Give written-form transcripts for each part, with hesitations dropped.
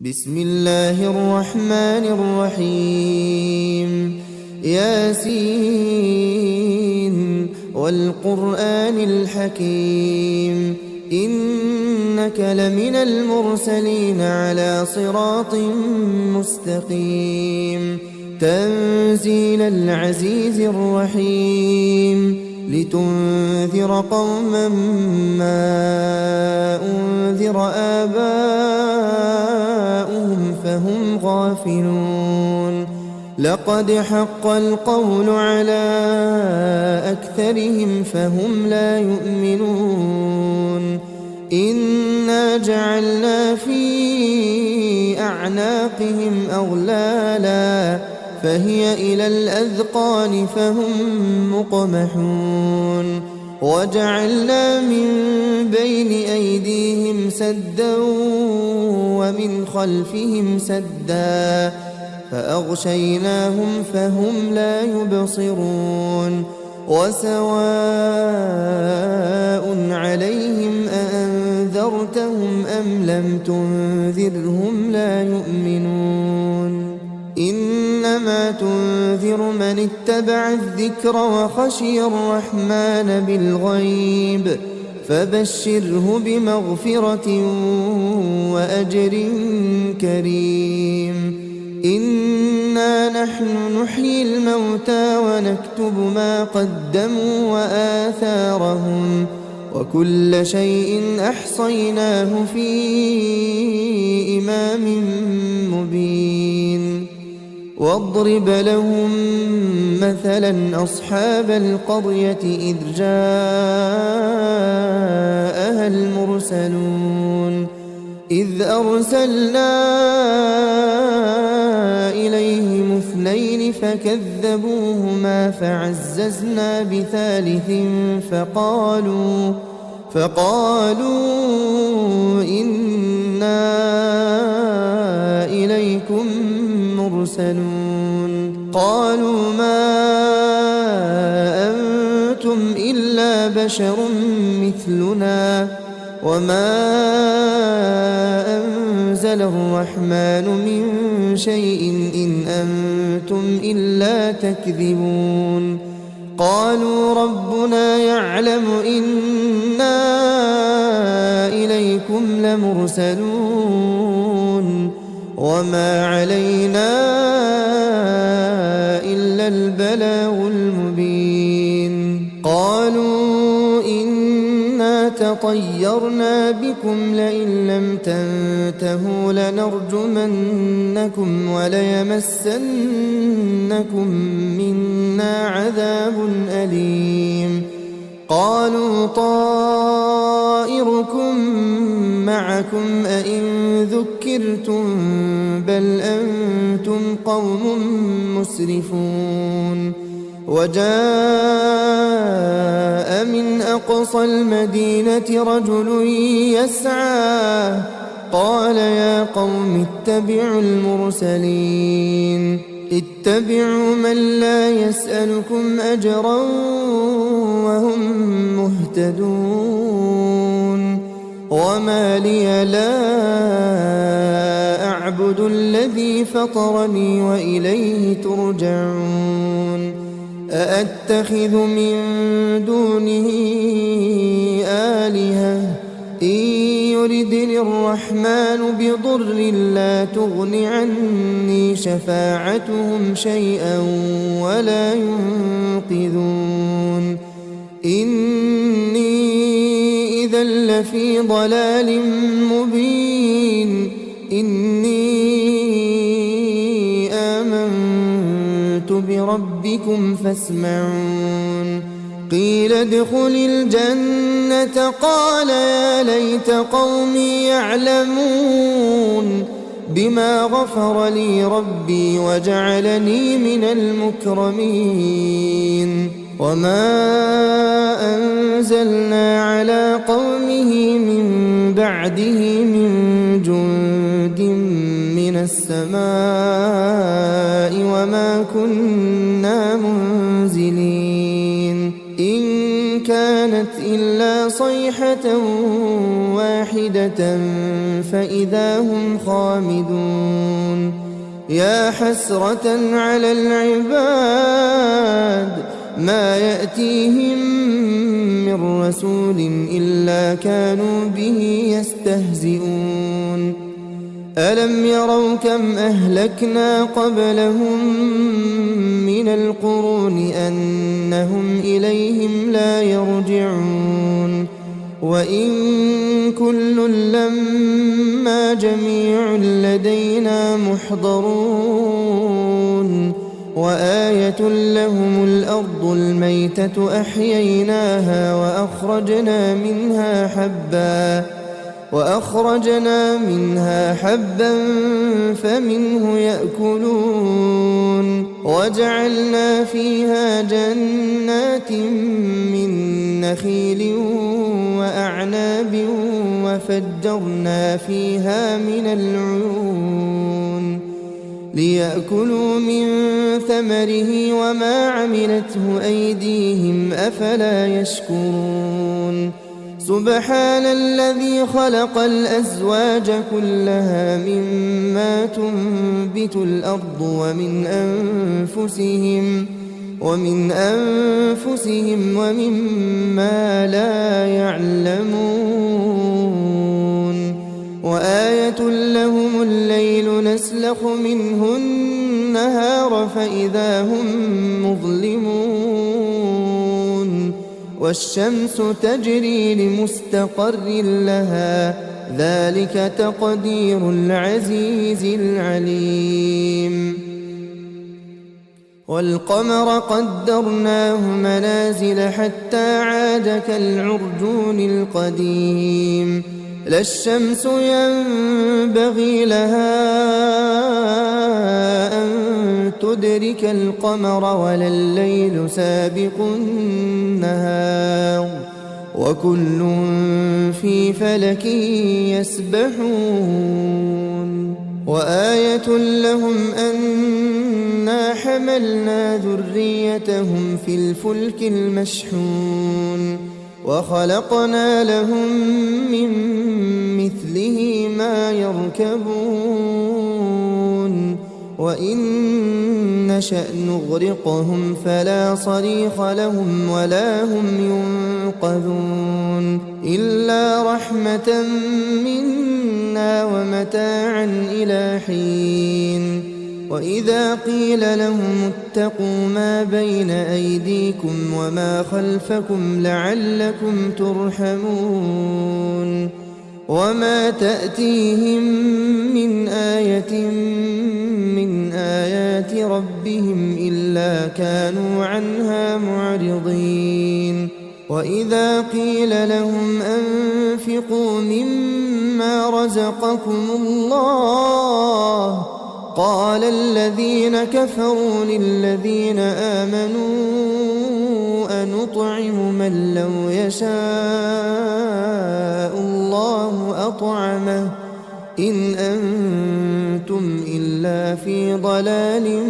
بسم الله الرحمن الرحيم ياسين والقرآن الحكيم إنك لمن المرسلين على صراط مستقيم تنزيل العزيز الرحيم لتنذر قوما ما أنذر آباؤهم فهم غافلون لقد حق القول على أكثرهم فهم لا يؤمنون إنا جعلنا في أعناقهم أغلالا فهي إلى الأذقان فهم مقمحون وجعلنا من بين أيديهم سدا ومن خلفهم سدا فأغشيناهم فهم لا يبصرون وسواء عليهم أأنذرتهم أم لم تنذرهم لا يؤمنون إنما تنذر من اتبع الذكر وخشي الرحمن بالغيب فبشره بمغفرة وأجر كريم إنا نحن نحيي الموتى ونكتب ما قدموا وآثارهم وكل شيء أحصيناه في إمام مبين واضرب لهم مثلا أصحاب القرية إذ جاءها المرسلون إذ أرسلنا إليهم اثنين فكذبوهما فعززنا بثالث فقالوا إنا إليكم مرسلون قالوا ما أنتم إلا بشر مثلنا وما أنزل الرحمن من شيء إن أنتم إلا تكذبون قالوا ربنا يعلم إنا إليكم لمرسلون وما علينا إلا البلاغ المبين قالوا إنا تطيرنا بكم لئن لم تنتهوا لنرجمنكم وليمسنكم منا عذاب أليم قالوا طائركم معكم أئن ذكرتم بل أنتم قوم مسرفون وجاء من أقصى المدينة رجل يسعى قال يا قوم اتبعوا المرسلين اتبعوا من لا يسألكم أجرا وهم مهتدون وما لي لا أعبد الذي فطرني وإليه ترجعون أأتخذ من دونه آلهة إن يردني الرحمن بضر لا تغن عني شفاعتهم شيئا ولا ينقذون إني إذا لفي ضلال مبين إني آمنت بربكم فاسمعون قيل ادخل الجنة قال يا ليت قومي يعلمون بما غفر لي ربي وجعلني من المكرمين وما أنزلنا على قومه من بعده من جند من السماء وما كنا منزلين إن كانت إلا صيحة واحدة فإذا هم خامدون يا حسرة على العباد ما يأتيهم من رسول إلا كانوا به يستهزئون ألم يروا كم أهلكنا قبلهم من القرون أنهم إليهم لا يرجعون وإن كل لما جميع لدينا محضرون وآية لهم الأرض الميتة أحييناها وأخرجنا منها حبا فمنه يأكلون وجعلنا فيها جنات من نخيل وأعناب وفجرنا فيها من العيون ليأكلوا من ثمره وما عملته أيديهم أفلا يشكرون سبحان الذي خلق الأزواج كلها مما تنبت الأرض ومن أنفسهم ومما لا يعلمون وآية لهم الليل نسلخ منه النهار فإذا هم مظلمون والشمس تجري لمستقر لها ذلك تقدير العزيز العليم والقمر قدرناه منازل حتى عاد كالعرجون القديم لا الشمس ينبغي لها أن تدرك القمر ولا الليل سابق النهار وكل في فلك يسبحون وآية لهم أنا حملنا ذريتهم في الفلك المشحون وخلقنا لهم من مثله ما يركبون وإن نشأ نغرقهم فلا صريخ لهم ولا هم ينقذون إلا رحمة منا ومتاعا إلى حين وإذا قيل لهم اتقوا ما بين أيديكم وما خلفكم لعلكم ترحمون وما تأتيهم من آية من آيات ربهم إلا كانوا عنها معرضين وإذا قيل لهم أنفقوا مما رزقكم الله قال الذين كفروا للذين آمنوا أنطعم من لو يشاء الله أطعمه إن أنتم إلا في ضلال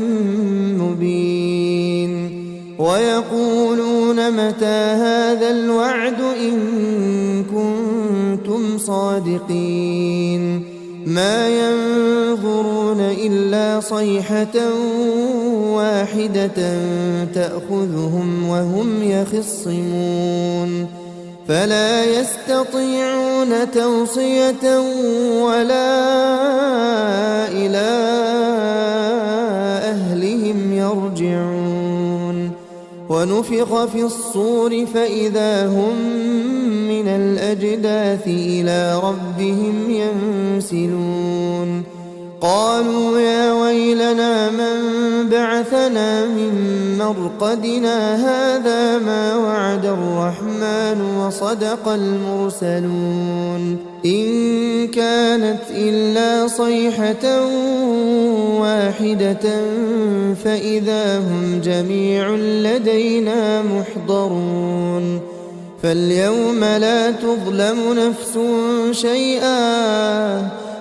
مبين ويقولون متى هذا الوعد إن كنتم صادقين ما ينظرون إلا صيحة واحدة تأخذهم وهم يخصمون فلا يستطيعون توصية ولا إلى أهلهم يرجعون ونفخ في الصور فإذا هم من الأجداث إلى ربهم ينسلون قالوا يا ويلنا من بعثنا من مرقدنا هذا ما وعد الرحمن وصدق المرسلون إن كانت إلا صيحة واحدة فإذا هم جميع لدينا محضرون فاليوم لا تظلم نفس شيئا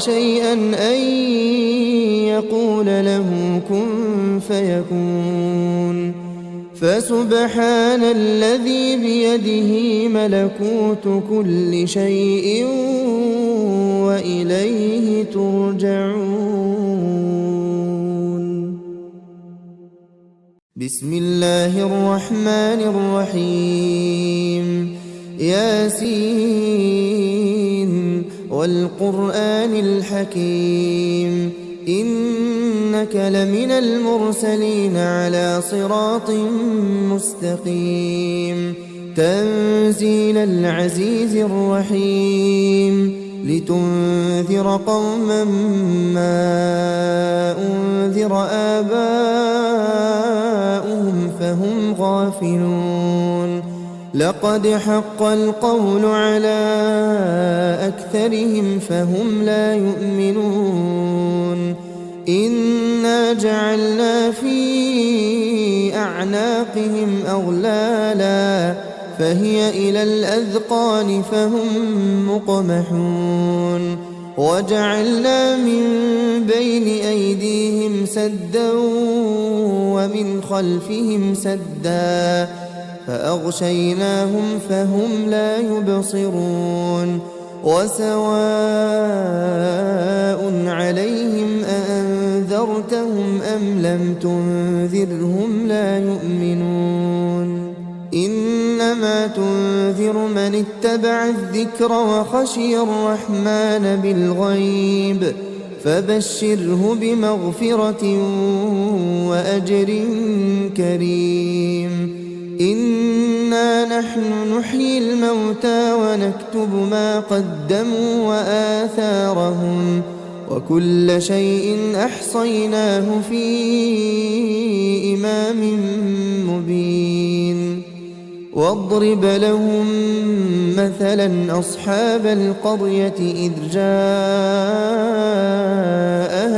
شيئا أن يقول له كن فيكون. فسبحان الذي بيده ملكوت كل شيء وإليه ترجعون. بسم الله الرحمن الرحيم. ياسين والقرآن الحكيم إنك لمن المرسلين على صراط مستقيم. تنزيل العزيز الرحيم لتنذر قوما ما أنذر آباؤهم فهم غافلون. لقد حق القول على أكثرهم فهم لا يؤمنون. إنا جعلنا في أعناقهم أغلالا فهي إلى الأذقان فهم مقمحون. وجعلنا من بين أيديهم سدا ومن خلفهم سدا فأغشيناهم فهم لا يبصرون. وسواء عليهم أأنذرتهم أم لم تنذرهم لا يؤمنون. إنما تنذر من اتبع الذكر وخشي الرحمن بالغيب فبشره بمغفرة وأجر كريم. إنا نحن نحيي الموتى ونكتب ما قدموا وآثارهم وكل شيء أحصيناه في إمام مبين. واضرب لهم مثلا أصحاب القرية إذ جاءها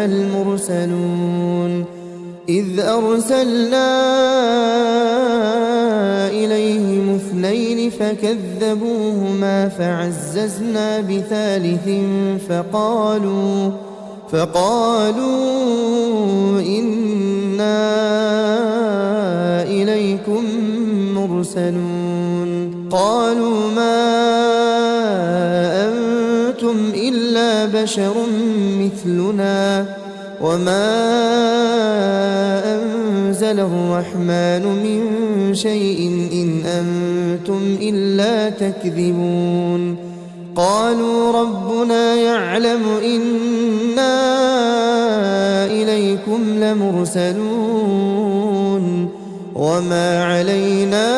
المرسلون إذ أرسلنا إليهم اثنين فكذبوهما فعززنا بثالث فقالوا إنا إليكم مرسلون. قالوا ما أنتم إلا بشر مثلنا وما أنزل الرحمن من شيء إن أنتم إلا تكذبون. قالوا ربنا يعلم إنا إليكم لمرسلون وما علينا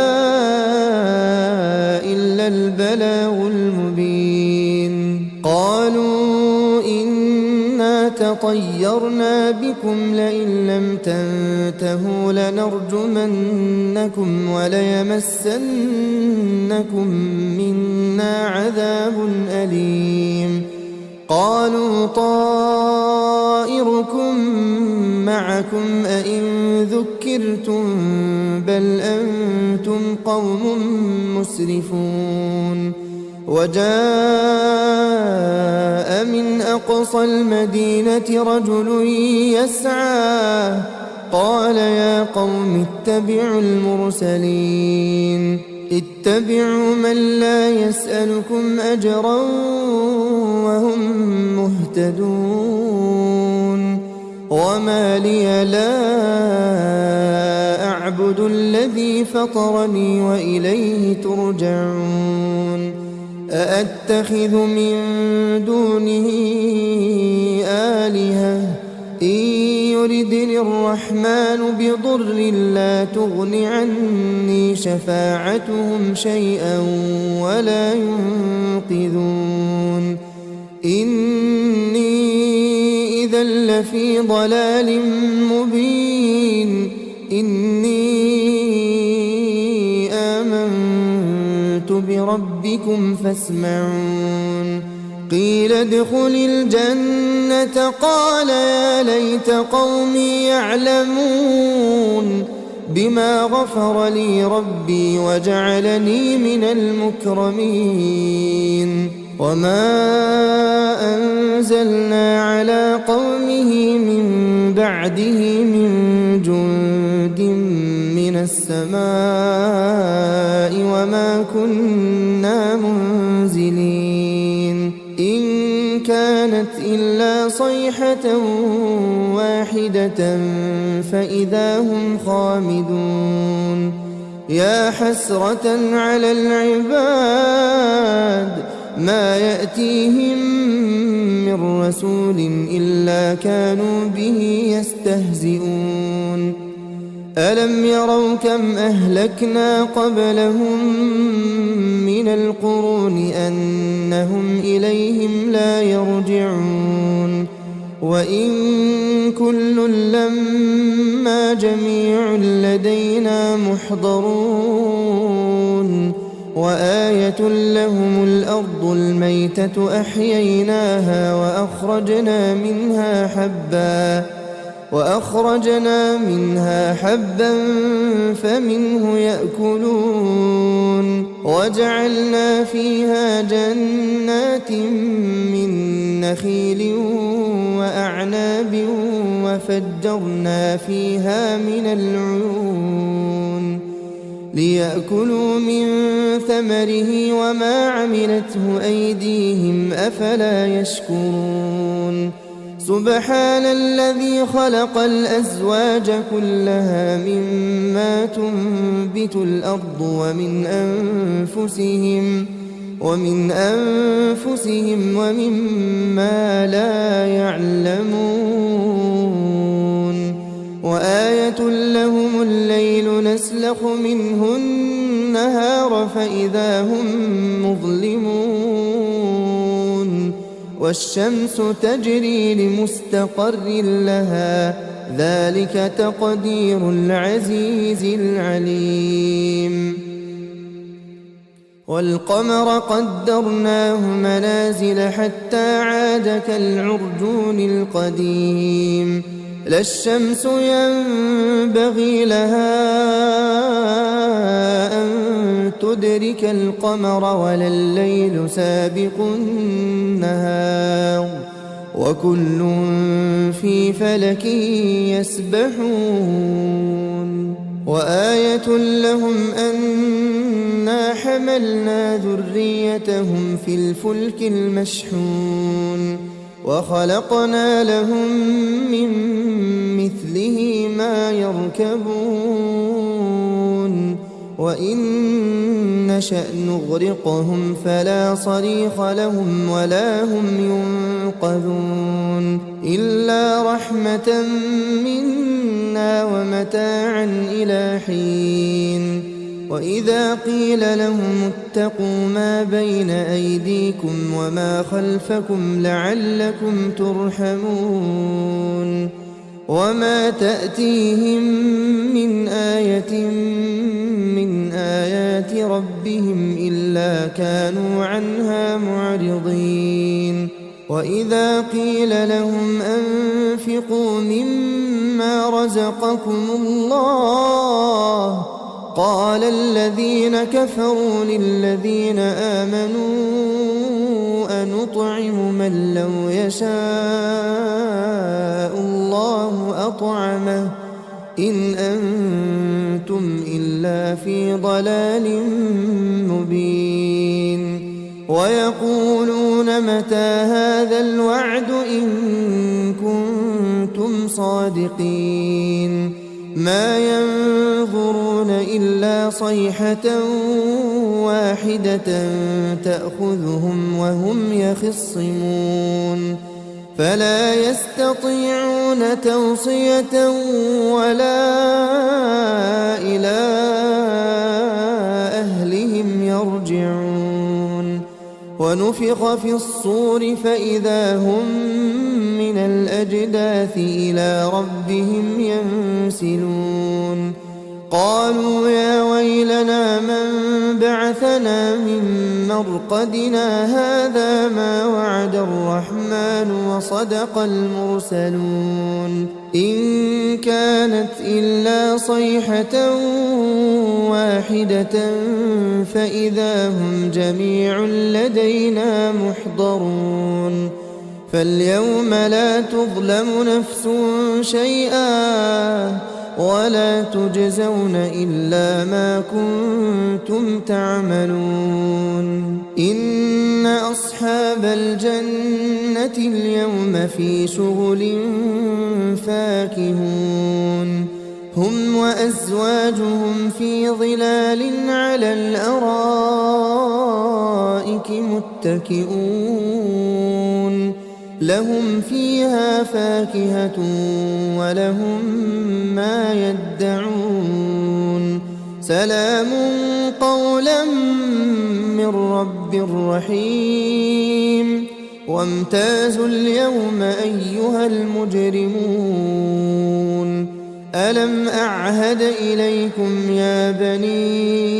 إلا البلاغ المبين. قالوا إنا تطيرنا بكم لئن لم تنتهوا لنرجمنكم وليمسنكم منا عذاب أليم. قالوا طائركم معكم أئن ذكرتم بل أنتم قوم مسرفون. وجاء من أقصى المدينة رجل يسعى قال يا قوم اتبعوا المرسلين اتبعوا من لا يسألكم أجرا وهم مهتدون. وما لي لا أعبد الذي فطرني وإليه ترجعون. أأتخذ من دونه آلهة إن يردني الرحمن بضر لا تغن عني شفاعتهم شيئا ولا ينقذون. إني إذا لفي ضلال مبين. إني آمنت بربكم فاسمعون. قيل ادخل الجنة قال يا ليت قومي يعلمون بما غفر لي ربي وجعلني من المكرمين. وما أنزلنا على قومه من بعده من جند من السماء وما كنا منزلين إن كانت إلا صيحة واحدة فإذا هم خامدون يا حسرة على العباد ما يأتيهم من رسول إلا كانوا به يستهزئون ألم يروا كم أهلكنا قبلهم من القرون أنهم إليهم لا يرجعون وإن كل لما جميع لدينا محضرون وآية لهم الأرض الميتة أحييناها وأخرجنا منها حبا فمنه يأكلون وجعلنا فيها جنات من نخيل وأعناب وفجرنا فيها من العيون ليأكلوا من ثمره وما عملته أيديهم أفلا يشكرون سبحان الذي خلق الأزواج كلها مما تنبت الأرض ومن أنفسهم ومما لا يعلمون وآية لهم الليل نسلخ منه النهار فإذا هم مظلمون والشمس تجري لمستقر لها ذلك تقدير العزيز العليم والقمر قدرناه منازل حتى عاد كالعرجون القديم لا الشمس ينبغي لها أن تدرك القمر ولا الليل سابق النهار وكل في فلك يسبحون وآية لهم أنا حملنا ذريتهم في الفلك المشحون وخلقنا لهم من مثله ما يركبون وإن نشأ نغرقهم فلا صريخ لهم ولا هم ينقذون إلا رحمة منا ومتاعا إلى حين وإذا قيل لهم اتقوا ما بين أيديكم وما خلفكم لعلكم ترحمون وما تأتيهم من آية من آيات ربهم إلا كانوا عنها معرضين وإذا قيل لهم أنفقوا مما رزقكم الله قال الذين كفروا للذين آمنوا أنطعم من لو يشاء الله أطعمه إن أنتم إلا في ضلال مبين ويقولون متى هذا الوعد إن كنتم صادقين ما ينظرون إلا صيحة واحدة تأخذهم وهم يخصمون فلا يستطيعون توصية ولا إلى أهلهم يرجعون ونفخ في الصور فإذا هم من الأجداث إلى ربهم ينسلون قالوا يا ويلنا من بعث بعثنا من مرقدنا هذا ما وعد الرحمن وصدق المرسلون إن كانت إلا صيحة واحدة فإذا هم جميع لدينا محضرون فاليوم لا تظلم نفس شيئا ولا تجزون إلا ما كنتم تعملون إن أصحاب الجنة اليوم في شغل فاكهون هم وأزواجهم في ظلال على الأرائك متكئون لهم فيها فاكهة ولهم ما يدعون سلام قولا من رب رحيم وامتازوا اليوم أيها المجرمون ألم أعهد إليكم يا بني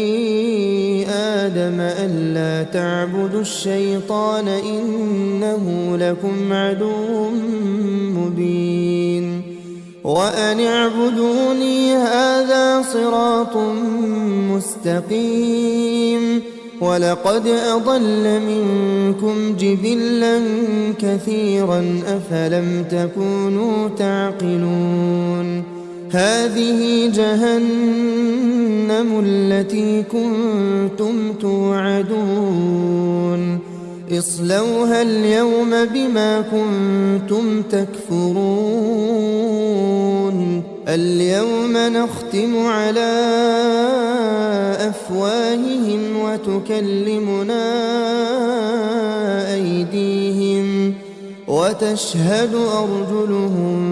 آدم ألا تعبدوا الشيطان إنه لكم عدو مبين وأن اعبدوني هذا صراط مستقيم ولقد أضل منكم جبلا كثيرا أفلم تكونوا تعقلون هذه جهنم التي كنتم توعدون اصلوها اليوم بما كنتم تكفرون اليوم نختم على أفواههم وتكلمنا أيديهم وتشهد أرجلهم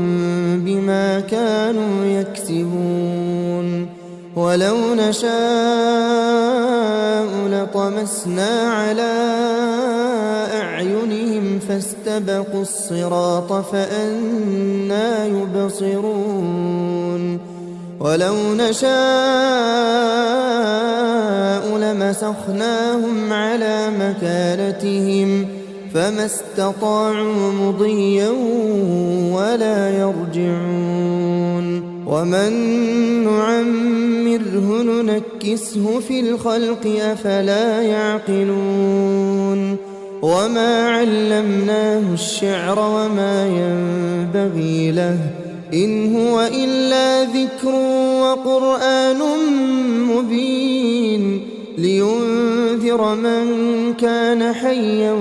بما كانوا يكسبون ولو نشاء لطمسنا على أعينهم فاستبقوا الصراط فأنى يبصرون ولو نشاء لمسخناهم على مكانتهم فما استطاعوا مضيا ولا يرجعون ومن نعمره ننكسه في الخلق أفلا يعقلون وما علمناه الشعر وما ينبغي له إن هو إلا ذكر وقرآن مبين لينذر من كان حيا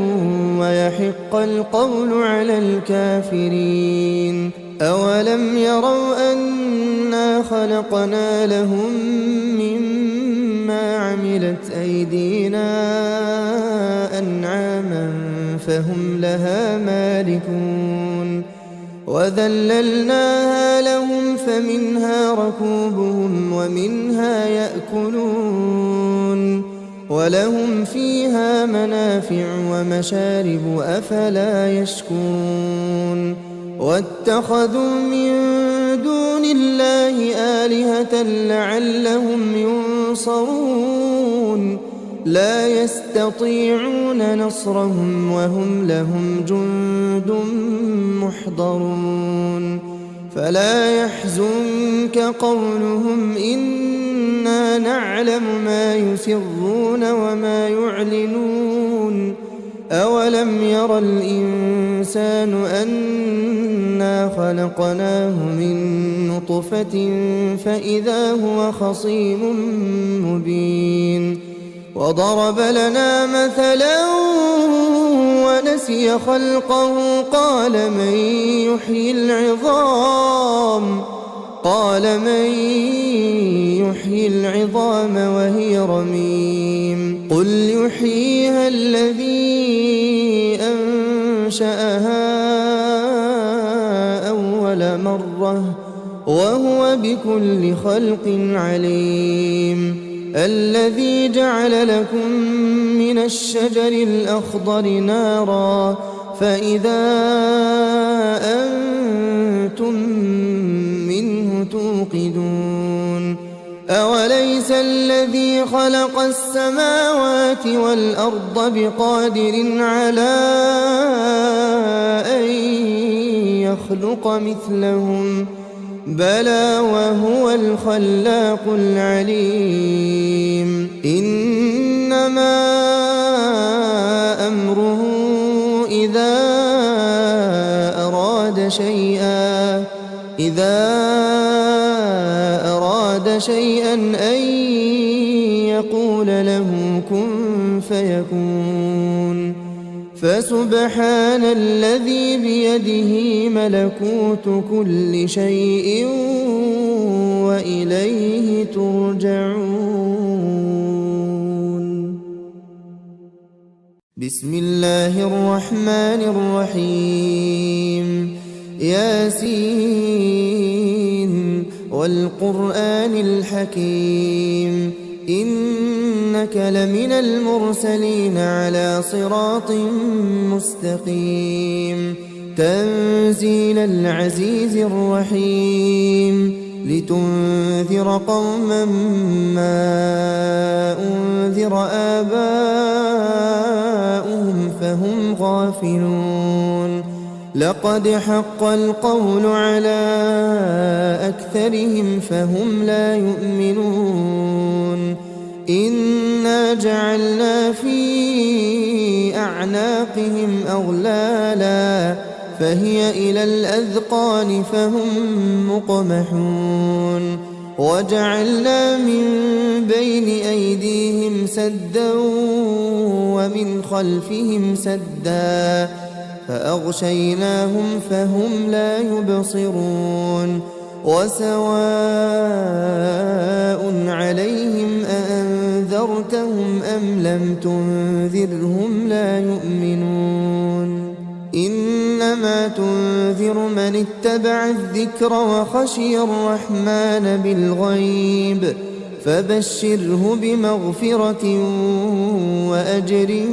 ويحق القول على الكافرين أولم يروا أنا خلقنا لهم مما عملت أيدينا أنعاما فهم لها مالكون وذللناها لهم فمنها ركوبهم ومنها يأكلون ولهم فيها منافع ومشارب أفلا يشكرون واتخذوا من دون الله آلهة لعلهم ينصرون لا يستطيعون نصرهم وهم لهم جند محضرون فلا يحزنك قولهم إنا نعلم ما يسرون وما يعلنون أولم ير الإنسان أنا خلقناه من نطفة فإذا هو خصيم مبين وضرب لنا مثلا ونسي خلقه قال من يحيي العظام وهي رميم قل يحييها الذي أنشأها أول مرة وهو بكل خلق عليم الذي جعل لكم من الشجر الأخضر نارا فإذا أنتم منه توقدون أوليس الذي خلق السماوات والأرض بقادر على أن يخلق مثلهم بلى وهو الخلاق العليم إنما أمره إذا أراد شيئا أن يقول له كن فيكون فسبحان الذي بيده ملكوت كل شيء وإليه ترجعون. بسم الله الرحمن الرحيم ياسين والقرآن الحكيم إنك لمن المرسلين على صراط مستقيم تنزيل العزيز الرحيم لتنذر قوما ما أنذر آباؤهم فهم غافلون لقد حق القول على أكثرهم فهم لا يؤمنون إنا جعلنا في أعناقهم أغلالا فهي إلى الأذقان فهم مقمحون وجعلنا من بين أيديهم سدا ومن خلفهم سدا فأغشيناهم فهم لا يبصرون وسواء عليهم أأنذرتهم أم لم تنذرهم لا يؤمنون إنما تنذر من اتبع الذكر وخشي الرحمن بالغيب فبشره بمغفرة وأجر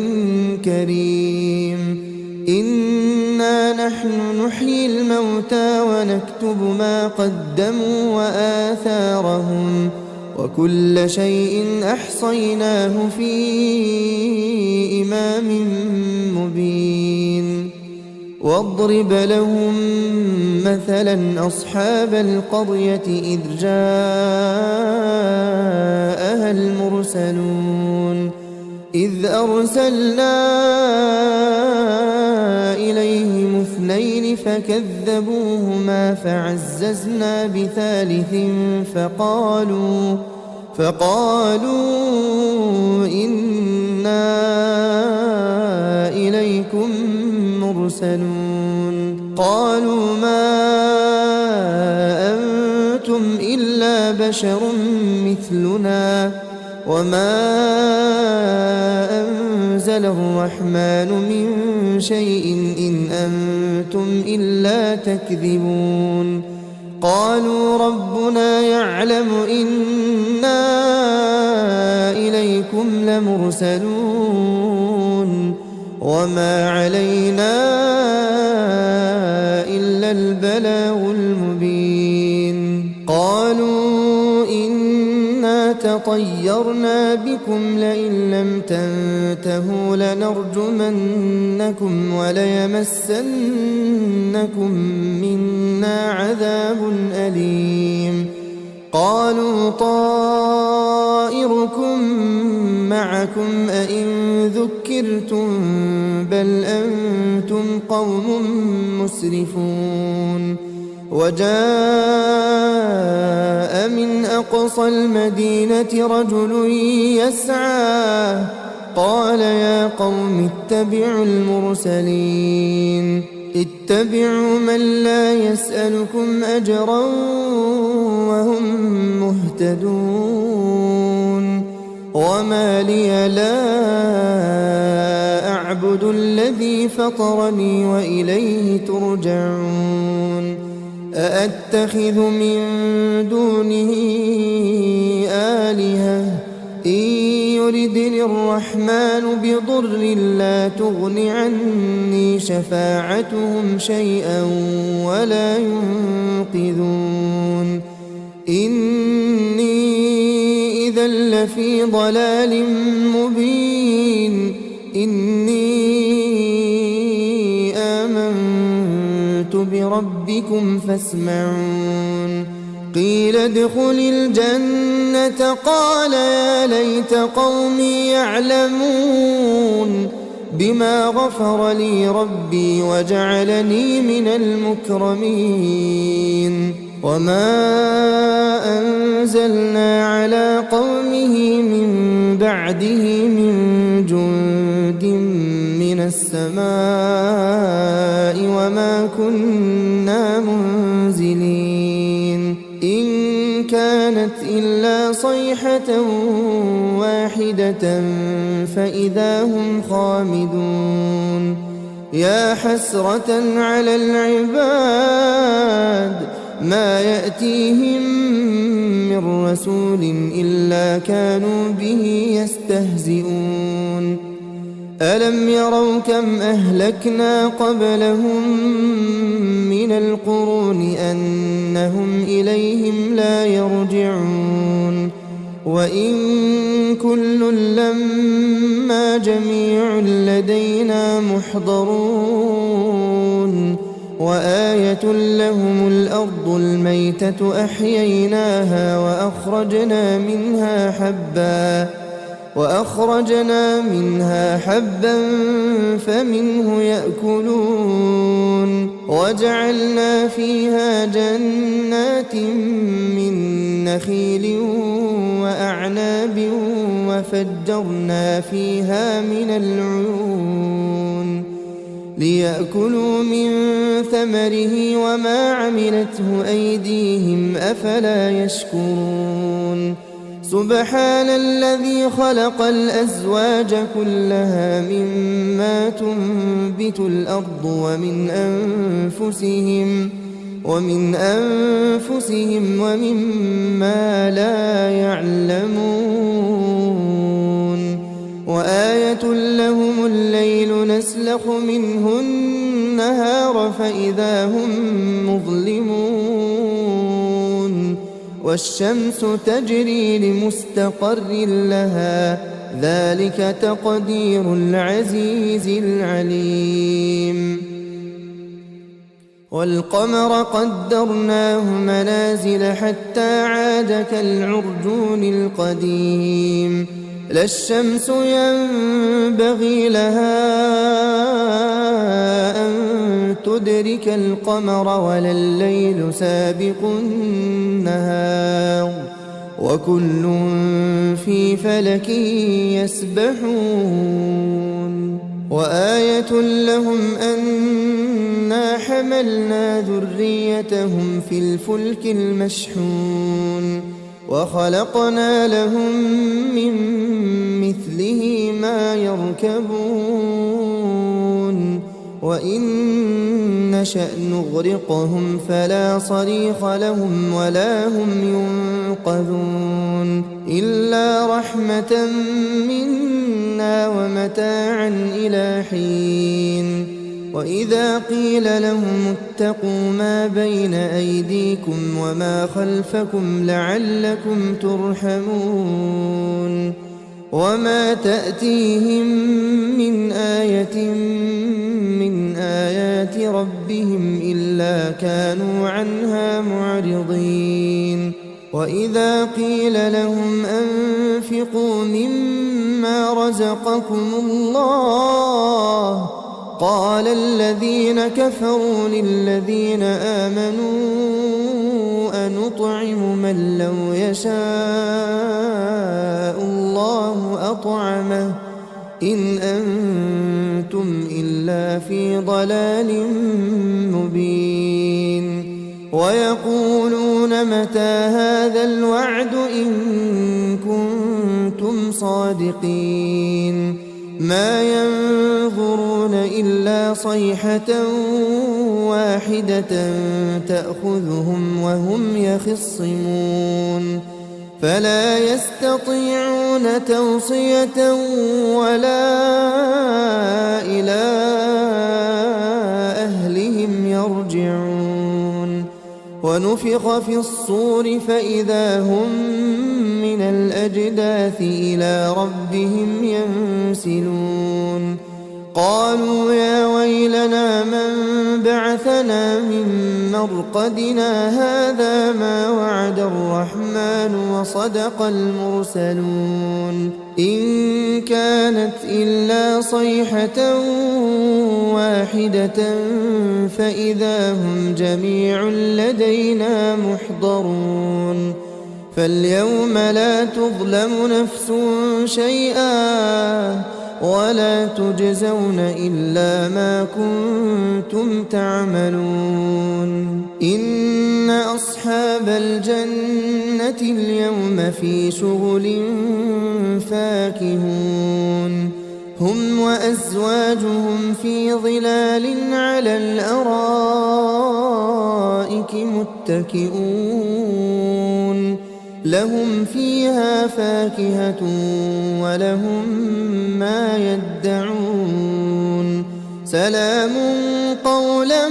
كريم إنا نحن نحيي الموتى ونكتب ما قدموا وآثارهم وكل شيء أحصيناه في إمام مبين واضرب لهم مثلا أصحاب القرية إذ جاءها المرسلون إذ أرسلنا إليهم اثنين فكذبوهما فعززنا بثالث فقالوا إنا إليكم مرسلون قالوا ما أنتم إلا بشر مثلنا وما أنزل الرحمن من شيء إن أنتم إلا تكذبون قالوا ربنا يعلم إنا إليكم لمرسلون وما علينا إلا البلاغ المبين قالوا إنا تطيرنا بكم لئن لم تنتهوا لنرجمنكم وليمسنكم منا عذاب أليم قالوا طائركم معكم أئن ذكرتم بل أنتم قوم مسرفون وجاء من أقصى المدينة رجل يسعى قال يا قوم اتبعوا المرسلين اتبعوا من لا يسألكم أجرا وهم مهتدون وما لي لا أعبد الذي فطرني وإليه ترجعون أأتخذ من دونه آلهة إن يردني الرحمن بضر لا تغن عني شفاعتهم شيئا ولا ينقذون إني إذا لفي ضلال مبين إني آمنت بربكم فاسمعون قيل ادخل الجنة قال يا ليت قومي يعلمون بما غفر لي ربي وجعلني من المكرمين وما أنزلنا على قومه من بعده من جند من السماء وما كنا منزلين إن كانت إلا صيحة واحدة فإذا هم خامدون يا حسرة على العباد ما يأتيهم من رسول إلا كانوا به يستهزئون ألم يروا كم أهلكنا قبلهم من القرون أنهم إليهم لا يرجعون وإن كل لما جميع لدينا محضرون وآية لهم الأرض الميتة أحييناها وأخرجنا منها حبا فمنه يأكلون وجعلنا فيها جنات من نخيل وأعناب وفجرنا فيها من العيون ليأكلوا من ثمره وما عملته أيديهم أفلا يشكرون سبحان الذي خلق الأزواج كلها مما تنبت الأرض ومن أنفسهم ومما لا يعلمون وآية لهم الليل نسلخ منه النهار فإذا هم مظلمون والشمس تجري لمستقر لها ذلك تقدير العزيز العليم والقمر قدرناه منازل حتى عاد كالعرجون القديم لا الشمس ينبغي لها أن تدرك القمر ولا الليل سابق النهار وكل في فلك يسبحون وآية لهم أنا حملنا ذريتهم في الفلك المشحون وخلقنا لهم من مثله ما يركبون وإن نشأ نغرقهم فلا صريخ لهم ولا هم ينقذون إلا رحمة منا ومتاعا إلى حين وإذا قيل لهم اتقوا ما بين أيديكم وما خلفكم لعلكم ترحمون وما تأتيهم من آية من آيات ربهم إلا كانوا عنها معرضين وإذا قيل لهم أنفقوا مما رزقكم الله قال الذين كفروا للذين آمنوا أنطعم من لو يشاء الله أطعمه إن أنتم إلا في ضلال مبين ويقولون متى هذا الوعد إن كنتم صادقين ما ينظرون إلا صيحة واحدة تأخذهم وهم يخصمون فلا يستطيعون توصية ولا إلى أهلهم يرجعون ونفخ في الصور فإذا هم من الأجداث إلى ربهم ينسلون قالوا يا ويلنا من بعثنا من مرقدنا هذا ما وعد الرحمن وصدق المرسلون إن كانت إلا صيحة واحدة فإذا هم جميع لدينا محضرون فاليوم لا تظلم نفس شيئا ولا تجزون إلا ما كنتم تعملون إن أصحاب الجنة اليوم في شغل فاكهون هم وأزواجهم في ظلال على الأرائك متكئون لهم فيها فاكهة ولهم ما يدعون سلام قولا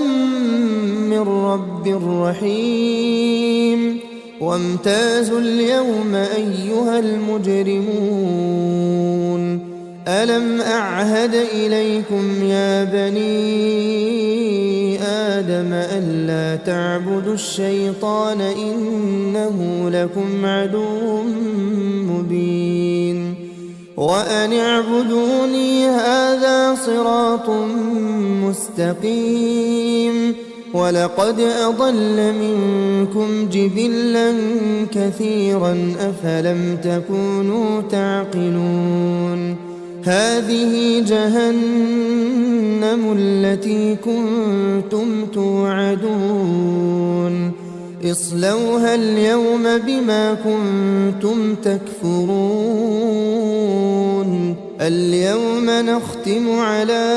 من رب رحيم وامتازوا اليوم أيها المجرمون ألم أعهد إليكم يا بني آدم ألا تعبدوا الشيطان إنه لكم عدو مبين وأن اعبدوني هذا صراط مستقيم ولقد أضل منكم جبلا كثيرا أفلم تكونوا تعقلون هذه جهنم التي كنتم توعدون اصلوها اليوم بما كنتم تكفرون اليوم نختم على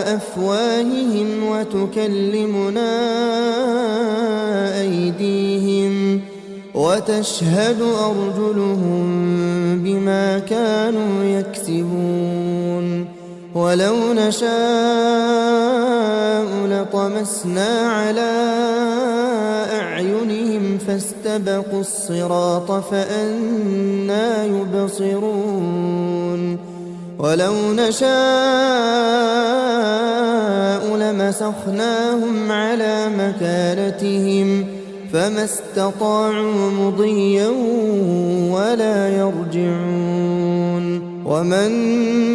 أفواههم وتكلمنا أيديهم وتشهد أرجلهم بما كانوا يكسبون ولو نشاء لطمسنا على أعينهم فاستبقوا الصراط فأنى يبصرون ولو نشاء لمسخناهم على مكانتهم فما استطاعوا مضيا ولا يرجعون ومن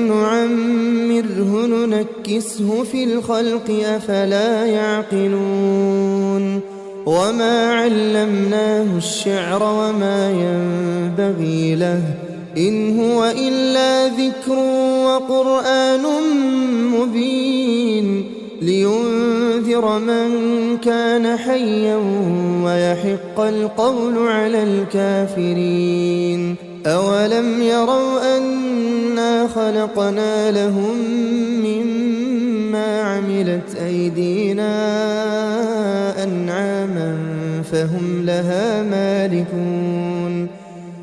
نعمره ننكسه في الخلق أفلا يعقلون وما علمناه الشعر وما ينبغي له إن هو إلا ذكر وقرآن مبين لينذر من كان حيا ويحق القول على الكافرين أولم يروا أنا خلقنا لهم مما عملت أيدينا أنعاما فهم لها مالكون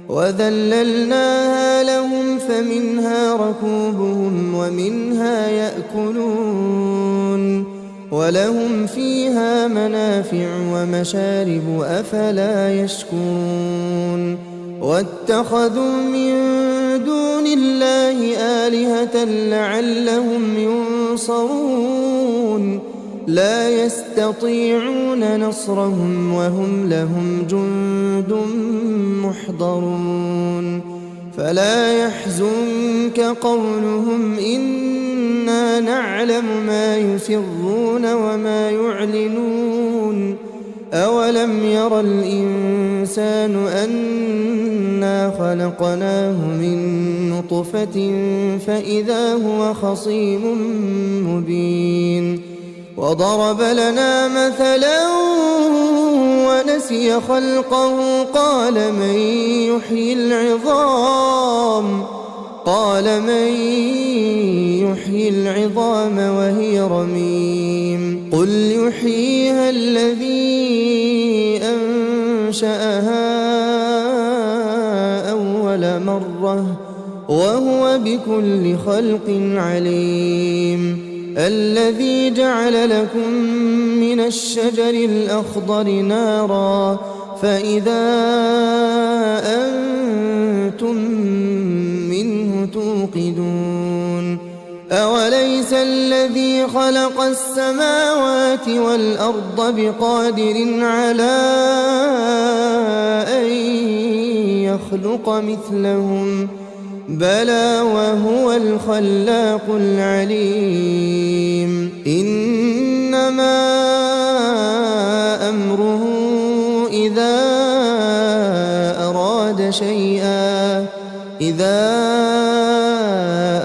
وذللناها لهم فمنها ركوبهم ومنها يأكلون ولهم فيها منافع ومشارب أفلا يشكرون واتخذوا من دون الله آلهة لعلهم ينصرون لا يستطيعون نصرهم وهم لهم جند محضرون فلا يحزنك قولهم إنا نعلم ما يسرون وما يعلنون أولم ير الإنسان أنا خلقناه من نطفة فإذا هو خصيم مبين وضرب لنا مثلا ونسي خلقه قال من يحيي العظام وهي رميم قل يحييها الذي أنشأها أول مرة وهو بكل خلق عليم الذي جعل لكم من الشجر الأخضر نارا فإذا أنتم منه توقدون أوليس الذي خلق السماوات والأرض بقادر على أن يخلق مثلهم بلى وهو الخلاق العليم إنما أمره إذا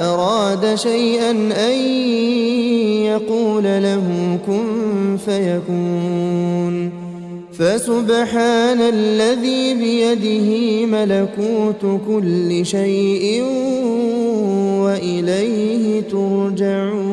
أراد شيئا أن يقول له كن فيكون فسبحان الذي بيده ملكوت كل شيء وإليه ترجعون